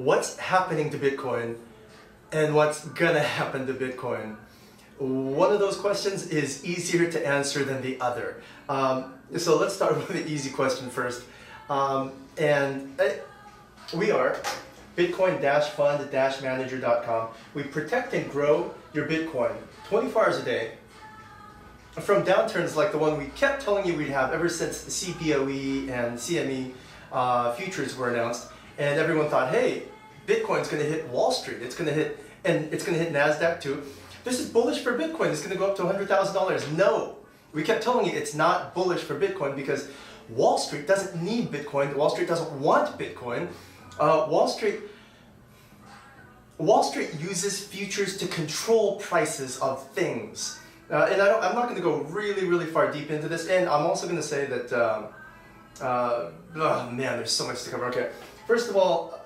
what's happening to Bitcoin and what's gonna happen to Bitcoin. One of those questions is easier to answer than the other. So let's start with the easy question first. We are Bitcoin-fund-manager.com. We protect and grow your Bitcoin 24 hours a day from downturns like the one we kept telling you we'd have ever since the CBOE and CME futures were announced, and everyone thought, hey, Bitcoin's going to hit Wall Street. It's going to hit NASDAQ too. This is bullish for Bitcoin. It's going to go up to $100,000. No, we kept telling you it's not bullish for Bitcoin because Wall Street doesn't need Bitcoin. Wall Street doesn't want Bitcoin. Wall Street uses futures to control prices of things. And I'm not going to go really far deep into this. And I'm also going to say that, oh man, there's so much to cover. Okay, first of all,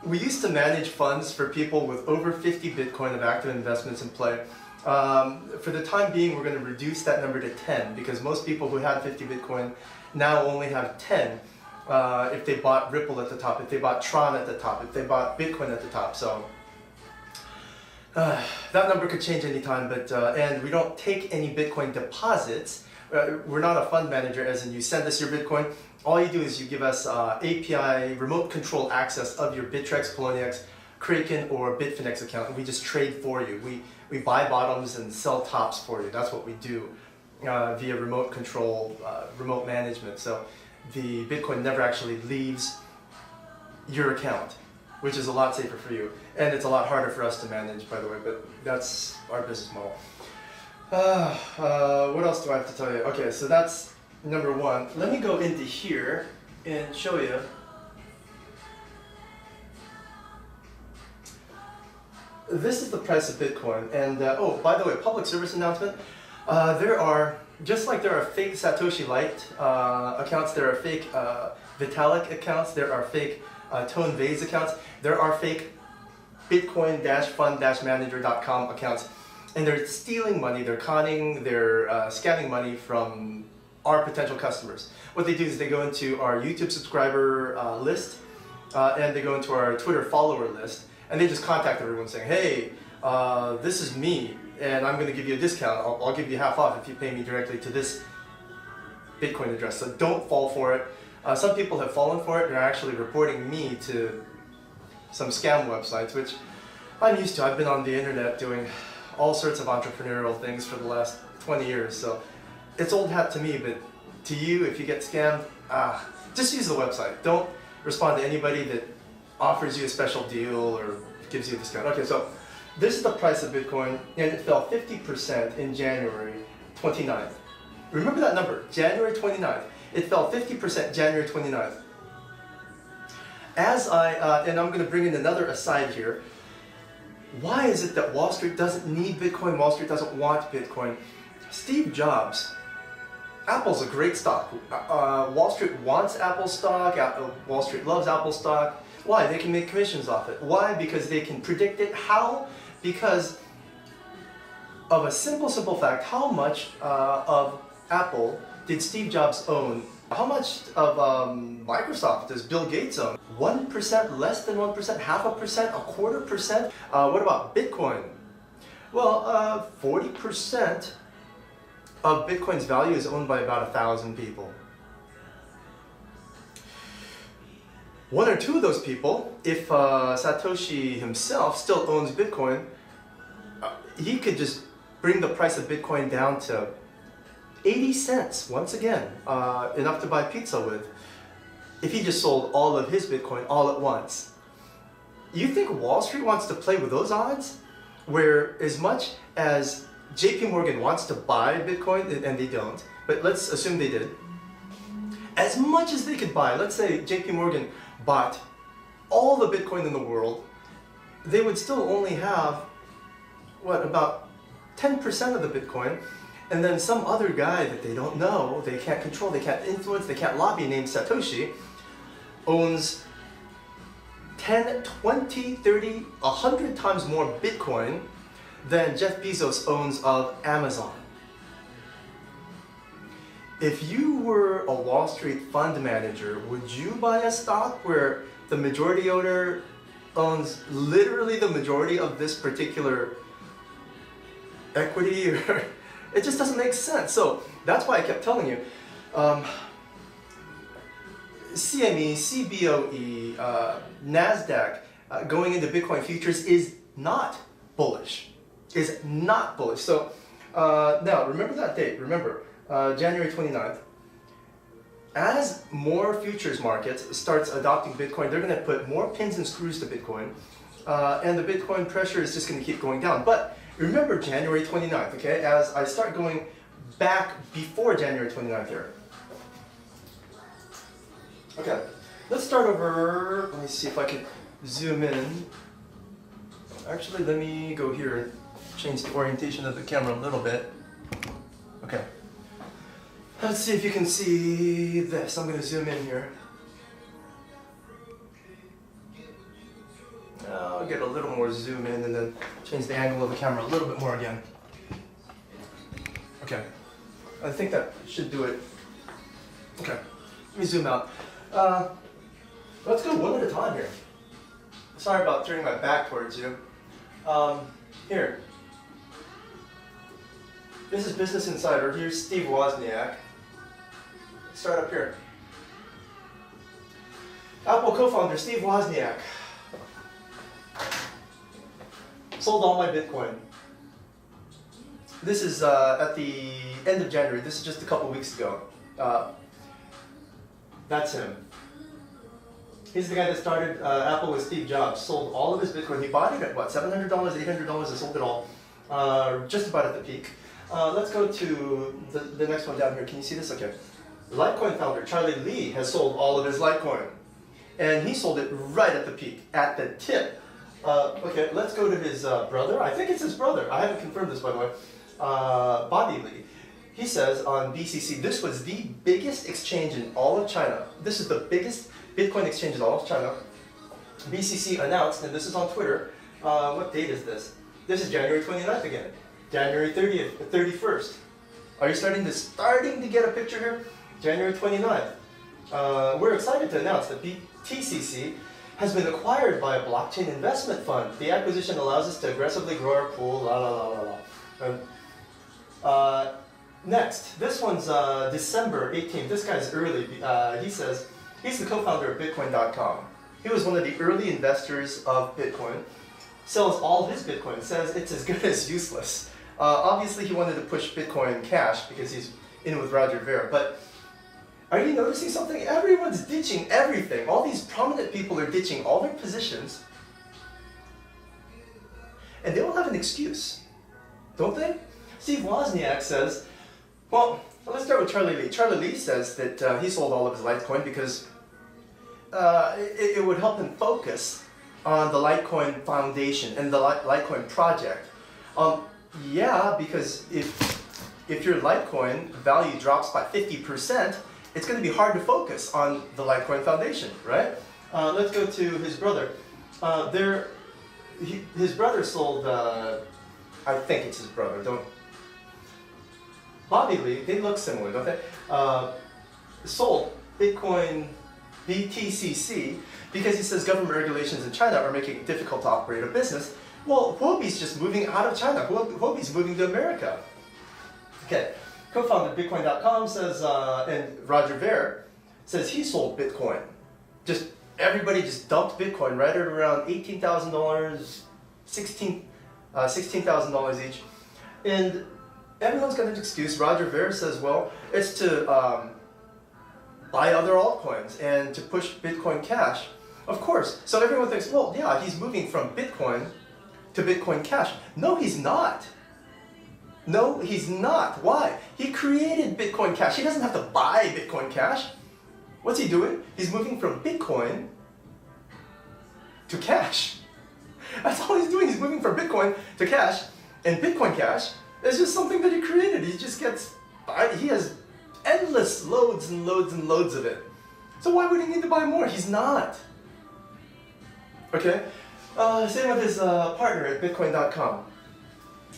we used to manage funds for people with over 50 Bitcoin of active investments in play. For the time being, we're going to reduce that number to 10 because most people who had 50 Bitcoin now only have 10 if they bought Ripple at the top, if they bought Tron at the top, if they bought Bitcoin at the top. So that number could change anytime, but and we don't take any Bitcoin deposits. We're not a fund manager, as in you send us your Bitcoin. All you do is you give us API remote control access of your Bittrex, Poloniex, Kraken, or Bitfinex account, and we just trade for you. We buy bottoms and sell tops for you. That's what we do via remote control, remote management. So the Bitcoin never actually leaves your account, which is a lot safer for you. And it's a lot harder for us to manage, by the way, but that's our business model. What else do I have to tell you? Okay, so that's number one. Let me go into here and show you. This is the price of Bitcoin. And oh, by the way, public service announcement. There are, just like there are fake Satoshi Light accounts, there are fake Vitalik accounts, there are fake Tone Vays accounts, there are fake Bitcoin-fund-manager.com accounts. And they're stealing money, they're conning, they're scamming money from our potential customers. What they do is they go into our YouTube subscriber list and they go into our Twitter follower list, and they just contact everyone saying, hey, this is me and I'm going to give you a discount. I'll give you half off if you pay me directly to this Bitcoin address. So don't fall for it. Some people have fallen for it and are actually reporting me to some scam websites, which I'm used to. I've been on the internet doing all sorts of entrepreneurial things for the last 20 years, so it's old hat to me, but to you, if you get scammed, just use the website. Don't respond to anybody that offers you a special deal or gives you a discount. Okay, so this is the price of Bitcoin, and it fell 50% in January 29th. Remember that number, January 29th. It fell 50% January 29th. And I'm going to bring in another aside here. Why is it that Wall Street doesn't need Bitcoin? Wall Street doesn't want Bitcoin? Steve Jobs, Apple's a great stock. Wall Street wants Apple stock. Wall Street loves Apple stock. Why? They can make commissions off it. Why? Because they can predict it. How? Because of a simple fact. How much of Apple did Steve Jobs own? How much of Microsoft does Bill Gates own? 1%, less than 1%, half a percent, a quarter percent? What about Bitcoin? Well, 40% of Bitcoin's value is owned by about 1,000 people. One or two of those people, if Satoshi himself still owns Bitcoin, he could just bring the price of Bitcoin down to 80 cents, once again, enough to buy pizza with, if he just sold all of his Bitcoin all at once. You think Wall Street wants to play with those odds? Where as much as JP Morgan wants to buy Bitcoin, and they don't, but let's assume they did, as much as they could buy, let's say JP Morgan bought all the Bitcoin in the world, they would still only have, what, about 10% of the Bitcoin, and then some other guy that they don't know, they can't control, they can't influence, they can't lobby, named Satoshi, owns 10, 20, 30, 100 times more Bitcoin than Jeff Bezos owns of Amazon. If you were a Wall Street fund manager, would you buy a stock where the majority owner owns literally the majority of this particular equity, or it just doesn't make sense. So that's why I kept telling you, CME, CBOE, NASDAQ going into Bitcoin futures is not bullish. Is not bullish. So now remember that date. Remember January 29th. As more futures markets starts adopting Bitcoin, they're going to put more pins and screws to Bitcoin, and the Bitcoin pressure is just going to keep going down. But remember January 29th, okay? As I start going back before January 29th here. Okay, let's start over. Let me see if I can zoom in. Actually, let me go here and change the orientation of the camera a little bit. Okay. Let's see if you can see this. I'm going to zoom in here. I'll get a little more zoom in and then change the angle of the camera a little bit more again. Okay. I think that should do it. Okay. Let me zoom out. Let's go one at a time here. Sorry about turning my back towards you. Here. This is Business Insider. Here's Steve Wozniak. Start up here. Apple co-founder Steve Wozniak sold all my Bitcoin. This is at the end of January. This is just a couple weeks ago. That's him. He's the guy that started Apple with Steve Jobs. Sold all of his Bitcoin. He bought it at what, $700, $800, and sold it all just about at the peak. Let's go to the next one down here. Can you see this? Okay. Litecoin founder Charlie Lee has sold all of his Litecoin. And he sold it right at the peak, at the tip. Okay, let's go to his brother. I think it's his brother. I haven't confirmed this, by the way. Bobby Lee. He says on BCC, this was the biggest exchange in all of China. This is the biggest Bitcoin exchange in all of China. BCC announced, and this is on Twitter. What date is this? This is January 29th again. January 30th, 31st. Are you starting to get a picture here? January 29th. We're excited to announce that TCC has been acquired by a blockchain investment fund. The acquisition allows us to aggressively grow our pool, la la la la la. Next, this one's December 18th. This guy's early. He says, he's the co-founder of Bitcoin.com. He was one of the early investors of Bitcoin. Sells all his Bitcoin, says it's as good as useless. Obviously, he wanted to push Bitcoin Cash because he's in with Roger Ver. But are you noticing something? Everyone's ditching everything. All these prominent people are ditching all their positions. And they all have an excuse, don't they? Steve Wozniak says, well, let's start with Charlie Lee. Charlie Lee says that he sold all of his Litecoin because it would help him focus on the Litecoin Foundation and the Litecoin project. Yeah, because if your Litecoin value drops by 50%, it's going to be hard to focus on the Litecoin Foundation, right? Let's go to his brother. His brother sold, I think it's his brother, Bobby Lee, they look similar, don't they? Sold Bitcoin BTCC because he says government regulations in China are making it difficult to operate a business. Well, Huobi's just moving out of China. Huobi's moving to America. Okay. Co-founder Bitcoin.com says, and Roger Ver says he sold Bitcoin. Everybody just dumped Bitcoin right at around $18,000, $16,000 each. And everyone's got an excuse. Roger Ver says, well, it's to buy other altcoins and to push Bitcoin Cash. Of course. So everyone thinks, well, yeah, he's moving from Bitcoin to Bitcoin Cash. No, he's not. No, he's not. Why? He created Bitcoin Cash. He doesn't have to buy Bitcoin Cash. What's he doing? He's moving from Bitcoin to cash. That's all he's doing. He's moving from Bitcoin to cash. And Bitcoin Cash is just something that he created. He has endless loads and loads and loads of it. So why would he need to buy more? He's not. Okay? Same with his partner at Bitcoin.com.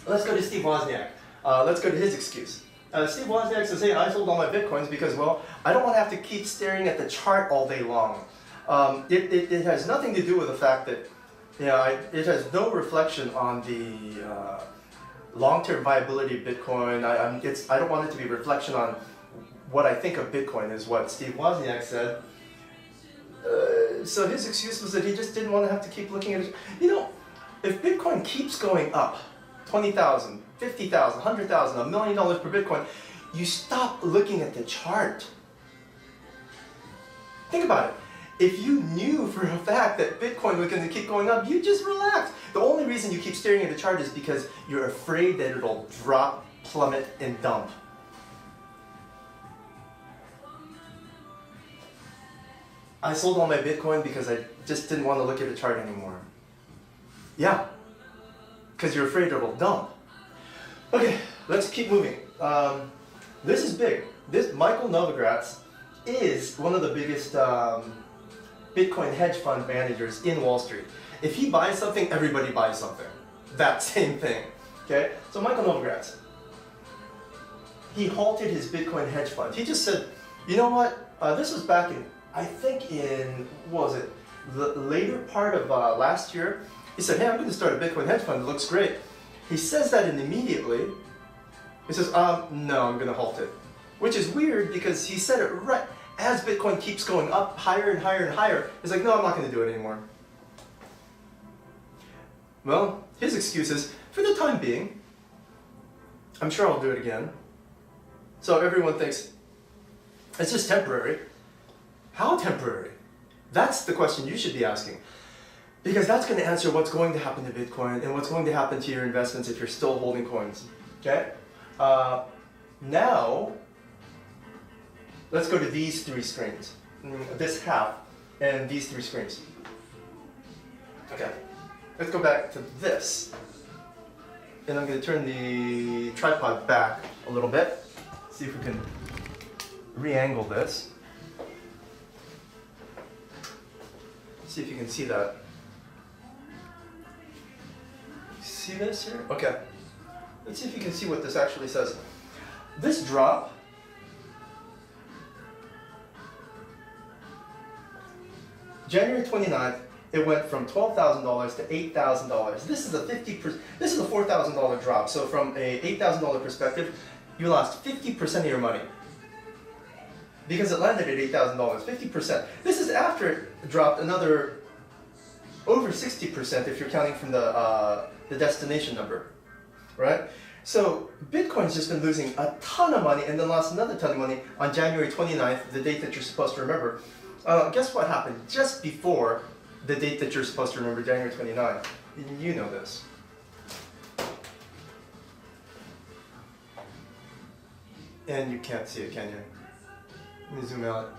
Let's go to Steve Wozniak. Let's go to his excuse. Steve Wozniak says, hey, I sold all my Bitcoins because, well, I don't want to have to keep staring at the chart all day long. It has nothing to do with the fact that, it has no reflection on the long-term viability of Bitcoin. I don't want it to be a reflection on what I think of Bitcoin, is what Steve Wozniak said. So his excuse was that he just didn't want to have to keep looking at it. If Bitcoin keeps going up, 20,000, 50,000, 100,000, $1 million per Bitcoin, you stop looking at the chart. Think about it. If you knew for a fact that Bitcoin was going to keep going up, you just relax. The only reason you keep staring at the chart is because you're afraid that it'll drop, plummet, and dump. I sold all my Bitcoin because I just didn't want to look at the chart anymore. Yeah, because you're afraid it'll dump. Okay, let's keep moving. This is big. Michael Novogratz is one of the biggest Bitcoin hedge fund managers in Wall Street. If he buys something, everybody buys something. That same thing. Okay? So Michael Novogratz, he halted his Bitcoin hedge fund. He just said, you know what? This was back in, I think in, what was it? The later part of last year. He said, hey, I'm going to start a Bitcoin hedge fund. It looks great. He says that, and immediately he says, no, I'm going to halt it. Which is weird because he said it right as Bitcoin keeps going up higher and higher and higher. He's like, no, I'm not going to do it anymore. Well, his excuse is, for the time being, I'm sure I'll do it again. So everyone thinks, it's just temporary. How temporary? That's the question you should be asking. Because that's going to answer what's going to happen to Bitcoin and what's going to happen to your investments if you're still holding coins. Okay? Now, let's go to these three screens. This half and these three screens. Okay. Let's go back to this. And I'm going to turn the tripod back a little bit. See if we can re-angle this. See if you can see that. See this here? Okay. Let's see if you can see what this actually says. This drop January 29th, it went from $12,000 to $8,000. This is a $4,000 drop. So from a $8,000 perspective, you lost 50% of your money. Because it landed at $8,000, 50%. This is after it dropped another over 60% if you're counting from the destination number, right? So Bitcoin's just been losing a ton of money and then lost another ton of money on January 29th, the date that you're supposed to remember. Guess what happened just before the date that you're supposed to remember, January 29th? You know this. And you can't see it, can you? Let me zoom out.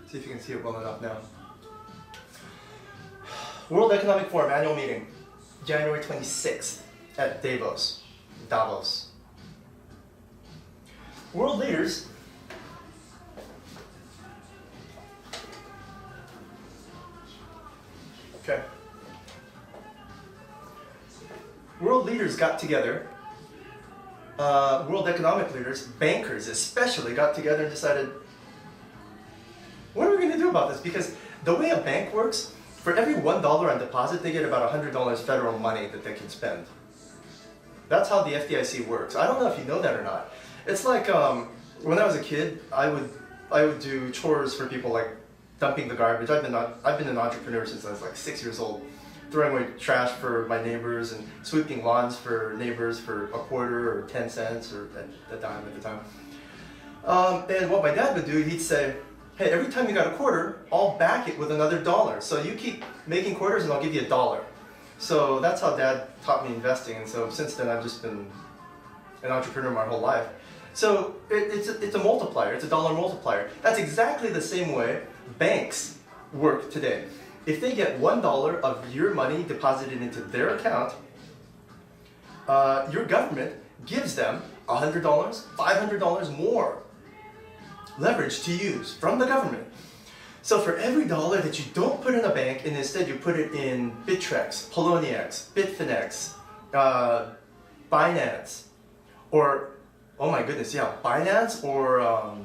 See if you can see it well enough now. World Economic Forum annual meeting, January 26th at Davos. World leaders World leaders got together. World economic leaders, bankers especially, got together and decided, what are we going to do about this? Because the way a bank works, for every $1 on deposit, they get about $100 federal money that they can spend. That's how the FDIC works. I don't know if you know that or not. It's like when I was a kid, I would do chores for people, like dumping the garbage. I've been an entrepreneur since I was like 6 years old, throwing away trash for my neighbors and sweeping lawns for neighbors for a quarter or 10 cents or a dime at the time. And what my dad would do, he'd say, hey, every time you got a quarter, I'll back it with another $1. So you keep making quarters and I'll give you $1. So that's how Dad taught me investing, and so since then I've just been an entrepreneur my whole life. So it's a multiplier, it's a dollar multiplier. That's exactly the same way banks work today. If they get $1 of your money deposited into their account, your government gives them $100, $500 more leverage to use from the government. So for every dollar that you don't put in a bank and instead you put it in Bittrex, Poloniex, Bitfinex, Binance, or, oh my goodness, yeah, Binance or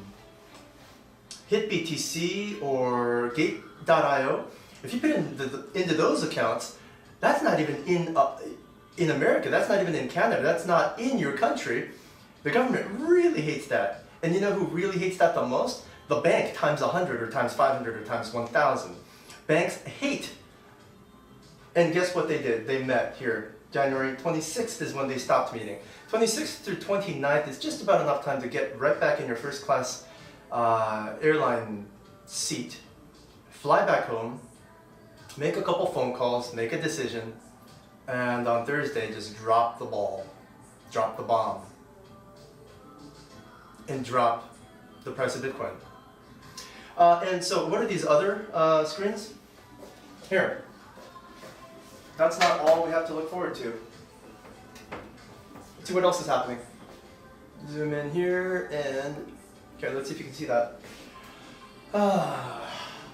hit BTC or Gate.io, if you put into those accounts, that's not even in America, that's not even in Canada, that's not in your country. The government really hates that. And you know who really hates that the most? The bank times 100 or times 500 or times 1,000. Banks hate. And guess what they did? They met here. January 26th is when they stopped meeting. 26th through 29th is just about enough time to get right back in your first class airline seat, fly back home, make a couple phone calls, make a decision, and on Thursday just drop the ball, drop the bomb, and drop the price of Bitcoin. And so what are these other screens? Here. That's not all we have to look forward to. Let's see what else is happening. Zoom in here and, okay, let's see if you can see that.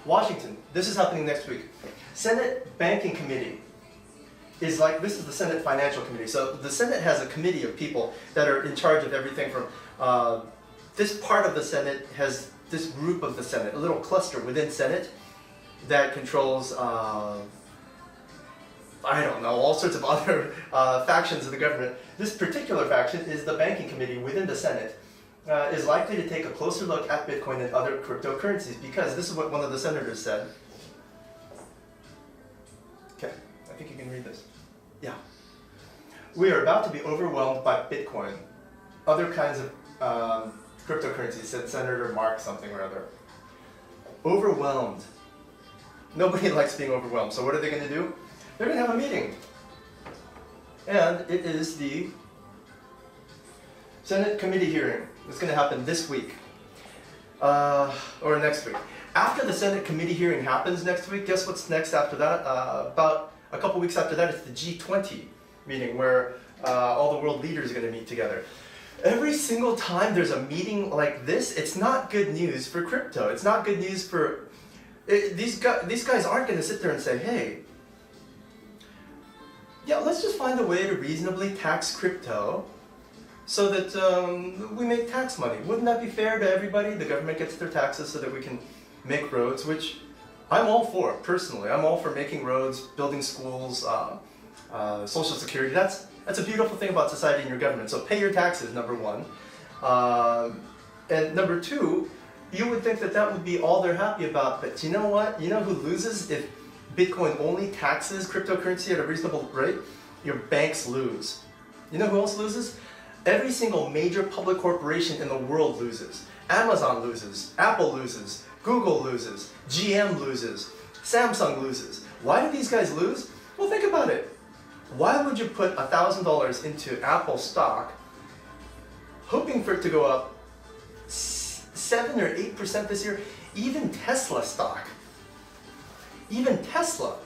Washington, this is happening next week. Senate Banking Committee is like, this is the Senate Financial Committee. So the Senate has a committee of people that are in charge of everything from, this part of the Senate has this group of the Senate, a little cluster within Senate that controls, I don't know, all sorts of other factions of the government. This particular faction is the Banking Committee within the Senate, is likely to take a closer look at Bitcoin and other cryptocurrencies, because this is what one of the senators said. Okay, I think you can read this. Yeah. We are about to be overwhelmed by Bitcoin, other kinds of cryptocurrencies, said Senator Mark something or other. Overwhelmed. Nobody likes being overwhelmed, so what are they going to do? They're going to have a meeting. And it is the Senate committee hearing. It's going to happen this week. Or next week. After the Senate committee hearing happens next week, guess what's next after that? About a couple weeks after that, it's the G20 meeting where all the world leaders are going to meet together. Every single time there's a meeting like this, it's not good news for crypto. It's not good news for... These guys aren't going to sit there and say, hey, yeah, let's just find a way to reasonably tax crypto so that we make tax money. Wouldn't that be fair to everybody? The government gets their taxes so that we can make roads, which I'm all for, personally. I'm all for making roads, building schools, Social Security. That's a beautiful thing about society and your government. So pay your taxes, number one. And number two, you would think that that would be all they're happy about. But you know what? You know who loses if Bitcoin only taxes cryptocurrency at a reasonable rate? Your banks lose. You know who else loses? Every single major public corporation in the world loses. Amazon loses, Apple loses, Google loses, GM loses, Samsung loses. Why do these guys lose? Well, think about it. Why would you put $1,000 into Apple stock hoping for it to go up 7 or 8% this year? Even Tesla stock. Even Tesla,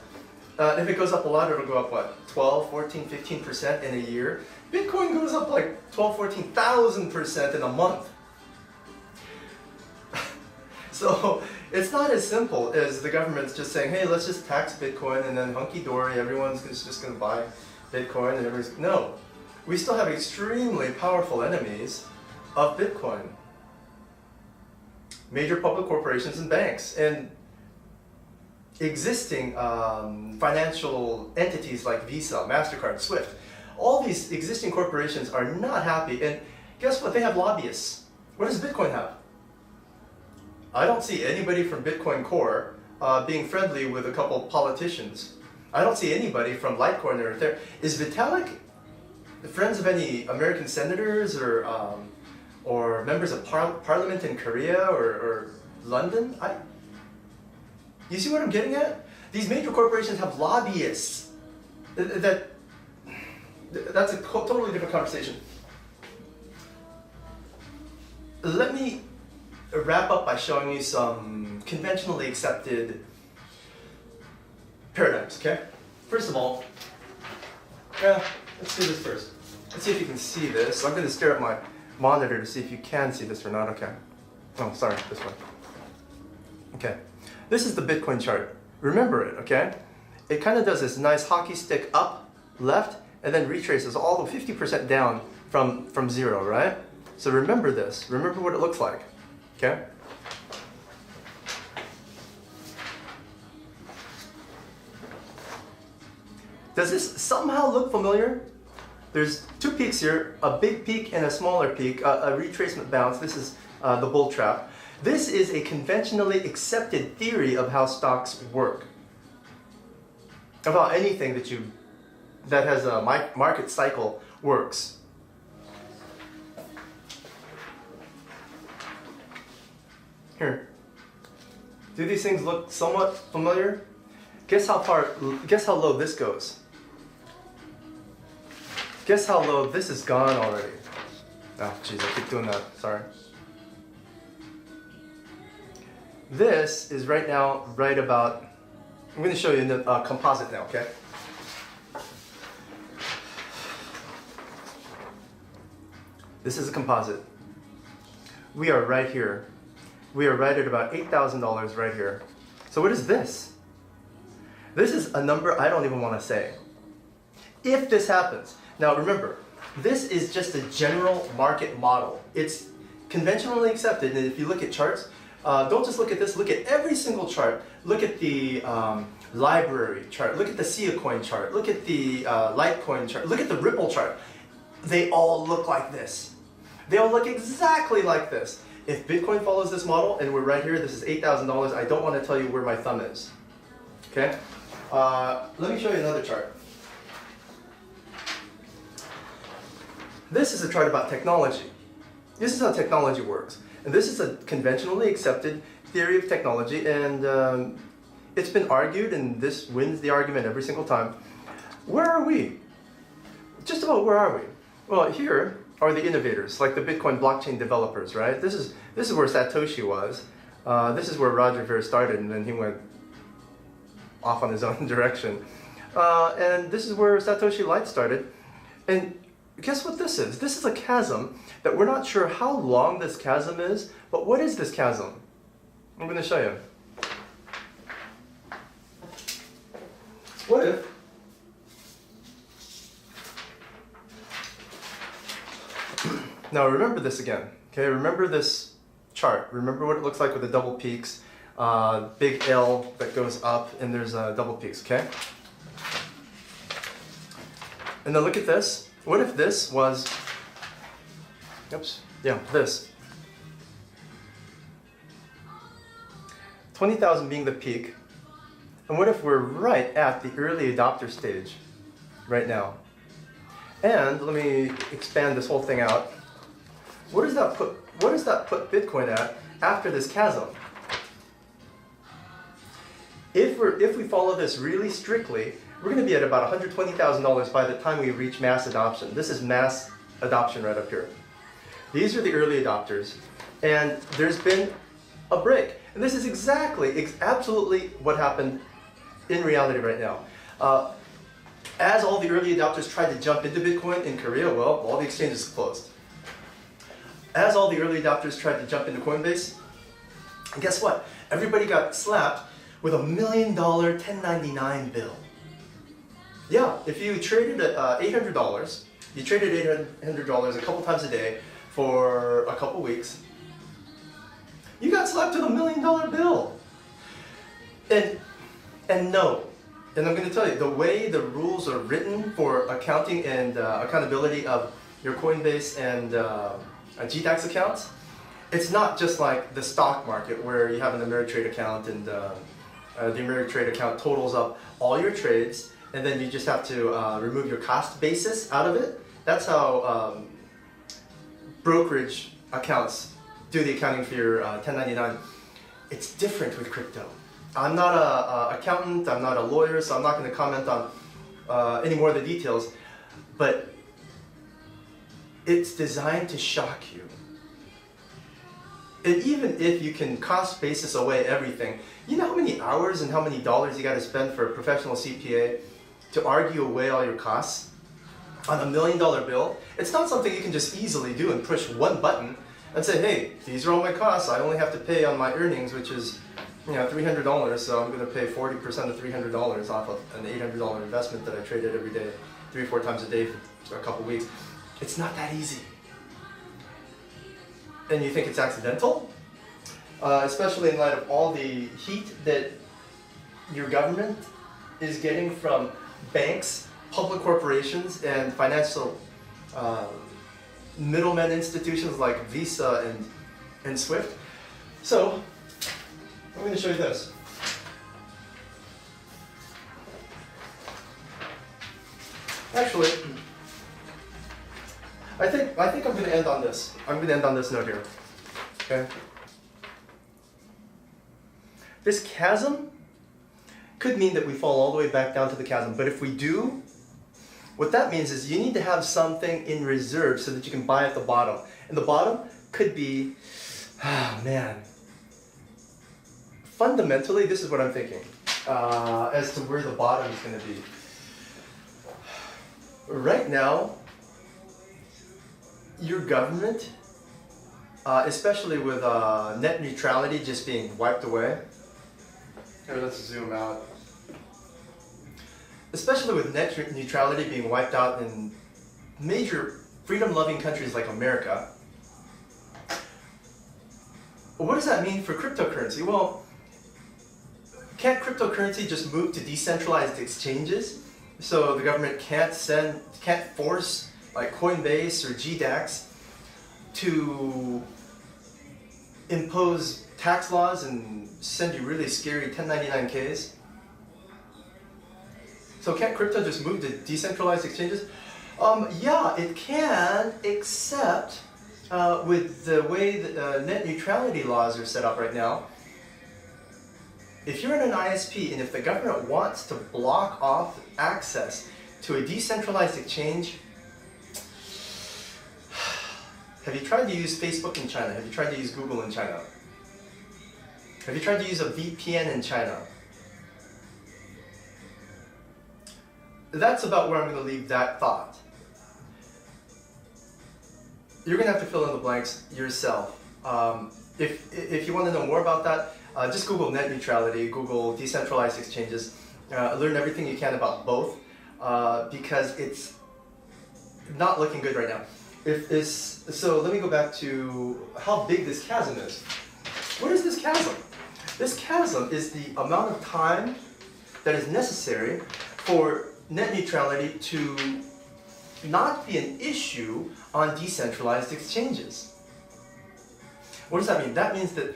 if it goes up a lot, it'll go up, what, 12, 14, 15% in a year? Bitcoin goes up like 12, 14,000% in a month. So it's not as simple as the government's just saying, hey, let's just tax Bitcoin and then hunky-dory, everyone's just going to buy Bitcoin and everybody's... No, we still have extremely powerful enemies of Bitcoin. Major public corporations and banks. And existing financial entities like Visa, MasterCard, Swift, all these existing corporations are not happy, and guess what? They have lobbyists. What does Bitcoin have? I don't see anybody from Bitcoin Core being friendly with a couple politicians. I don't see anybody from Litecoin or there. Is Vitalik friends of any American senators or members of parliament in Korea or London? You see what I'm getting at? These major corporations have lobbyists. That's a totally different conversation. Let me wrap up by showing you some conventionally accepted paradigms, okay? First of all, let's do this first. Let's see if you can see this. I'm going to stare at my monitor to see if you can see this or not. Okay. Oh, sorry, this one. Okay. This is the Bitcoin chart. Remember it, okay? It kind of does this nice hockey stick up, left, and then retraces all the 50% down from zero, right? So remember this. Remember what it looks like, okay? Does this somehow look familiar? There's two peaks here, a big peak and a smaller peak, a retracement bounce. This is the bull trap. This is a conventionally accepted theory of how stocks work. About anything that has a market cycle works. Here. Do these things look somewhat familiar? Guess how low this goes. Guess how low this has gone already. Oh, jeez, I keep doing that, sorry. This is right now, right about, I'm going to show you in the composite now, okay? This is a composite. We are right here. We are right at about $8,000 right here. So what is this? This is a number I don't even want to say. If this happens, now remember, this is just a general market model. It's conventionally accepted, and if you look at charts, don't just look at this, look at every single chart. Look at the library chart, look at the Sia coin chart, look at the Litecoin chart, look at the Ripple chart. They all look like this. They all look exactly like this. If Bitcoin follows this model, and we're right here, this is $8,000, I don't want to tell you where my thumb is. Okay? Let me show you another chart. This is a chart about technology. This is how technology works. And this is a conventionally accepted theory of technology, and it's been argued, and this wins the argument every single time. Where are we? Just about where are we? Well, here are the innovators, like the Bitcoin blockchain developers, right? This is where Satoshi was. This is where Roger Ver started, and then he went off on his own direction. And this is where Satoshi Light started. And guess what this is? This is a chasm that we're not sure how long this chasm is, but what is this chasm? I'm going to show you. What if now remember this again, okay? Remember this chart. Remember what it looks like with the double peaks, big L that goes up, and there's double peaks, okay? And then look at this. What if this was, oops, yeah, this. 20,000 being the peak. And what if we're right at the early adopter stage right now? And let me expand this whole thing out. What does that put Bitcoin at after this chasm? If we follow this really strictly, we're going to be at about $120,000 by the time we reach mass adoption. This is mass adoption right up here. These are the early adopters, and there's been a break. And this is absolutely what happened in reality right now. As all the early adopters tried to jump into Bitcoin in Korea, well, all the exchanges closed. As all the early adopters tried to jump into Coinbase, and guess what? Everybody got slapped with $1 million 1099 bill. Yeah, if you traded at $800, you traded $800 a couple times a day for a couple weeks, you got slapped with $1 million bill. And no, and I'm going to tell you, the way the rules are written for accounting and accountability of your Coinbase and GTAX accounts, it's not just like the stock market where you have an Ameritrade account and the Ameritrade account totals up all your trades, and then you just have to remove your cost basis out of it. That's how brokerage accounts do the accounting for your 1099. It's different with crypto. I'm not an accountant, I'm not a lawyer, so I'm not going to comment on any more of the details, but it's designed to shock you. And even if you can cost basis away everything, you know how many hours and how many dollars you got to spend for a professional CPA to argue away all your costs on $1 million bill? It's not something you can just easily do and push one button and say, hey, these are all my costs. I only have to pay on my earnings, which is $300, so I'm going to pay 40% of $300 off of an $800 investment that I traded every day, 3 or 4 times a day for a couple weeks. It's not that easy. And you think it's accidental? Especially in light of all the heat that your government is getting from banks public corporations and financial middlemen institutions like Visa and SWIFT. So I'm going to show you this. Actually, I think I'm going to end on this. I'm going to end on this note here. Okay. This chasm could mean that we fall all the way back down to the chasm, but if we do, what that means is you need to have something in reserve so that you can buy at the bottom. And the bottom could be, fundamentally, this is what I'm thinking as to where the bottom is going to be. Right now, your government, especially with net neutrality just being wiped away. Here, let's zoom out. Especially with net neutrality being wiped out in major freedom-loving countries like America, what does that mean for cryptocurrency? Well, can't cryptocurrency just move to decentralized exchanges? So the government can't force like Coinbase or GDAX to impose tax laws and send you really scary 1099-Ks. So can't crypto just move to decentralized exchanges? Yeah, it can, except with the way that net neutrality laws are set up right now, if you're in an ISP and if the government wants to block off access to a decentralized exchange, have you tried to use Facebook in China? Have you tried to use Google in China? Have you tried to use a VPN in China? That's about where I'm going to leave that thought. You're going to have to fill in the blanks yourself. If you want to know more about that, just Google net neutrality, Google decentralized exchanges, learn everything you can about both because it's not looking good right now. So let me go back to how big this chasm is. What is this chasm? This chasm is the amount of time that is necessary for net neutrality to not be an issue on decentralized exchanges. What does that mean? That means that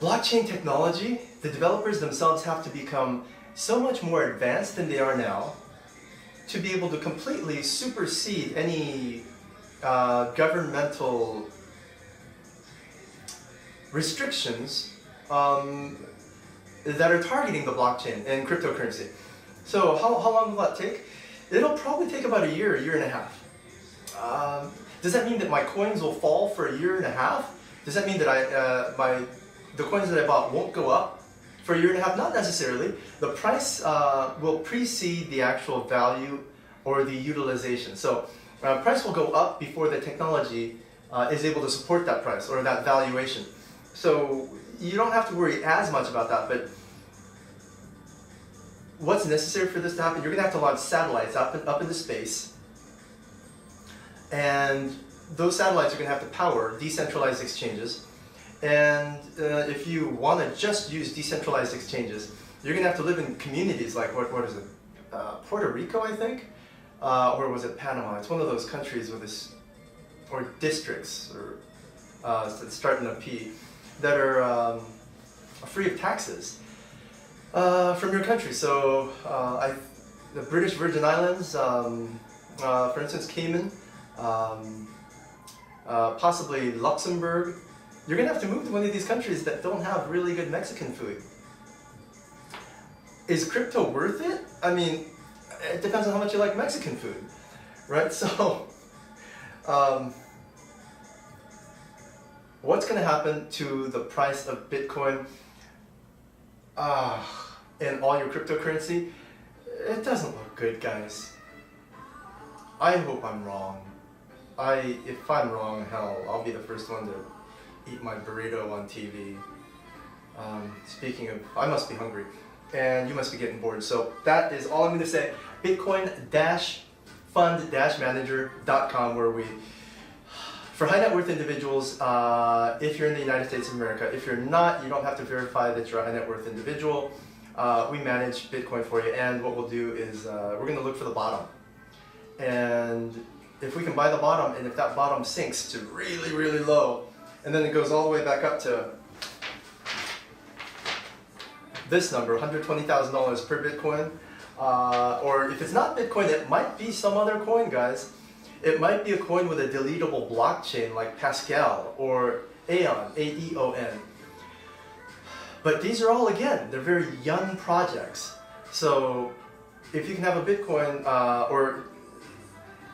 blockchain technology, the developers themselves have to become so much more advanced than they are now to be able to completely supersede any governmental restrictions that are targeting the blockchain and cryptocurrency. So how long will that take? It'll probably take about a year and a half. Does that mean that my coins will fall for a year and a half? Does that mean that the coins that I bought won't go up for a year and a half? Not necessarily. The price will precede the actual value or the utilization. So price will go up before the technology is able to support that price or that valuation. So you don't have to worry as much about that, but what's necessary for this to happen? You're going to have to launch satellites up into space, and those satellites are going to have to power decentralized exchanges. And if you want to just use decentralized exchanges, you're going to have to live in communities like, what is it, Puerto Rico, I think? Or was it Panama? It's one of those countries with this, or districts, or starting a P, that are free of taxes from your country. So the British Virgin Islands, for instance, Cayman, possibly Luxembourg. You're going to have to move to one of these countries that don't have really good Mexican food. Is crypto worth it? I mean, it depends on how much you like Mexican food, right? So, what's going to happen to the price of Bitcoin and all your cryptocurrency? It doesn't look good, guys. I hope I'm wrong. If I'm wrong, hell, I'll be the first one to eat my burrito on TV. Speaking of, I must be hungry, and you must be getting bored. So that is all I'm going to say. Bitcoin-fund-manager.com, where we, for high net worth individuals, if you're in the United States of America, if you're not, you don't have to verify that you're a high net worth individual. we manage Bitcoin for you, and what we'll do is we're going to look for the bottom. And if we can buy the bottom, and if that bottom sinks to really, really low, and then it goes all the way back up to this number, $120,000 per Bitcoin, or if it's not Bitcoin, it might be some other coin, guys. It might be a coin with a deletable blockchain like Pascal or Aeon, A-E-O-N. But these are all, again, they're very young projects. So if you can have a Bitcoin or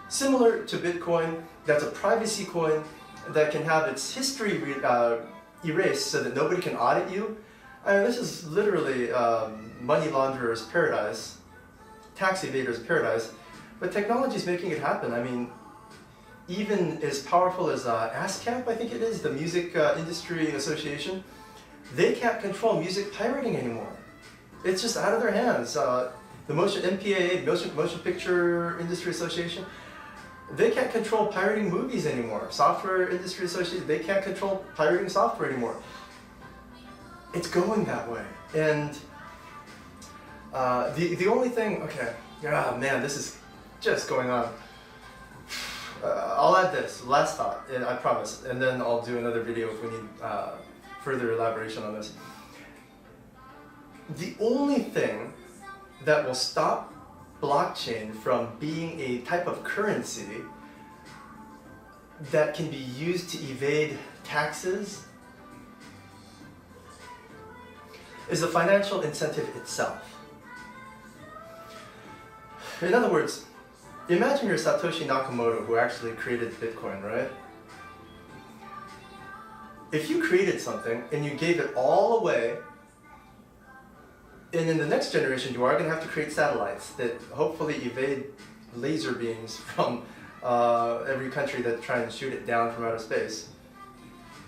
similar to Bitcoin, that's a privacy coin that can have its history erased so that nobody can audit you. I mean, this is literally money launderer's paradise, tax evader's paradise. But technology is making it happen. I mean, even as powerful as ASCAP, I think it is, the Music Industry Association, they can't control music pirating anymore. It's just out of their hands. The MPAA, Motion Picture Industry Association, they can't control pirating movies anymore. Software Industry Association, they can't control pirating software anymore. It's going that way. And the only thing, okay, man, this is just going on. I'll add this, last thought, I promise, and then I'll do another video if we need further elaboration on this. The only thing that will stop blockchain from being a type of currency that can be used to evade taxes is the financial incentive itself. In other words, imagine you're Satoshi Nakamoto, who actually created Bitcoin, right? If you created something and you gave it all away, and in the next generation you are going to have to create satellites that hopefully evade laser beams from every country that try and shoot it down from outer space.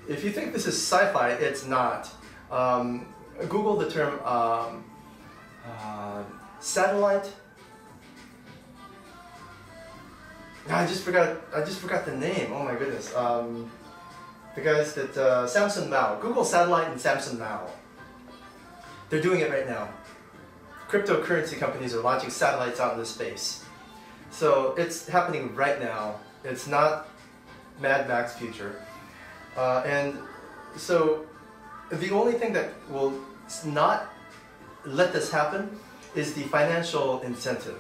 If you think this is sci-fi, it's not. Google the term satellite. I just forgot the name. Oh my goodness. The guys that Samson Mao. Google satellite and Samson Mao. They're doing it right now. Cryptocurrency companies are launching satellites out into space. So it's happening right now. It's not Mad Max future. And so the only thing that will not let this happen is the financial incentive.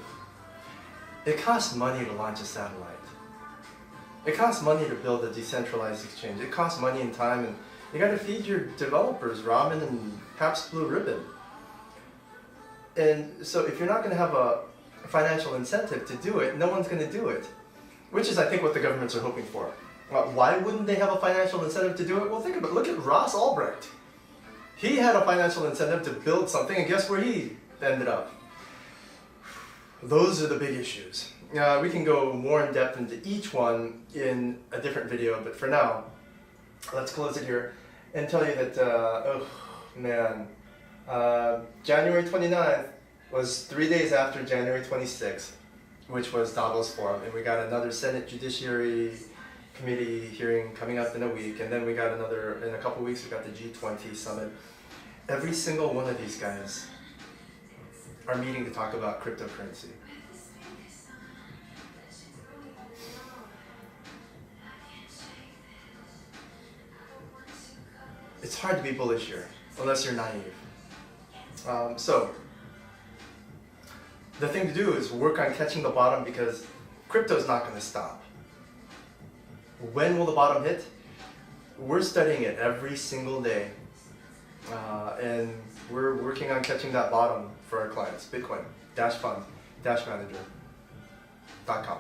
It costs money to launch a satellite. It costs money to build a decentralized exchange. It costs money and time, and you got to feed your developers ramen and Pabst Blue Ribbon. And so if you're not going to have a financial incentive to do it, no one's going to do it. Which is, I think, what the governments are hoping for. Why wouldn't they have a financial incentive to do it? Well, think about it. Look at Ross Ulbricht. He had a financial incentive to build something, and guess where he ended up? Those are the big issues. We can go more in depth into each one in a different video, but for now, let's close it here and tell you that, oh man, January 29th was 3 days after January 26th, which was Davos Forum, and we got another Senate Judiciary Committee hearing coming up in a week, and then we got another, in a couple weeks, we got the G20 summit. Every single one of these guys are meeting to talk about cryptocurrency. It's hard to be bullish here, unless you're naive. So, the thing to do is work on catching the bottom, because crypto's not going to stop. When will the bottom hit? We're studying it every single day. And we're working on catching that bottom for our clients. Bitcoin, -fund, -manager.com.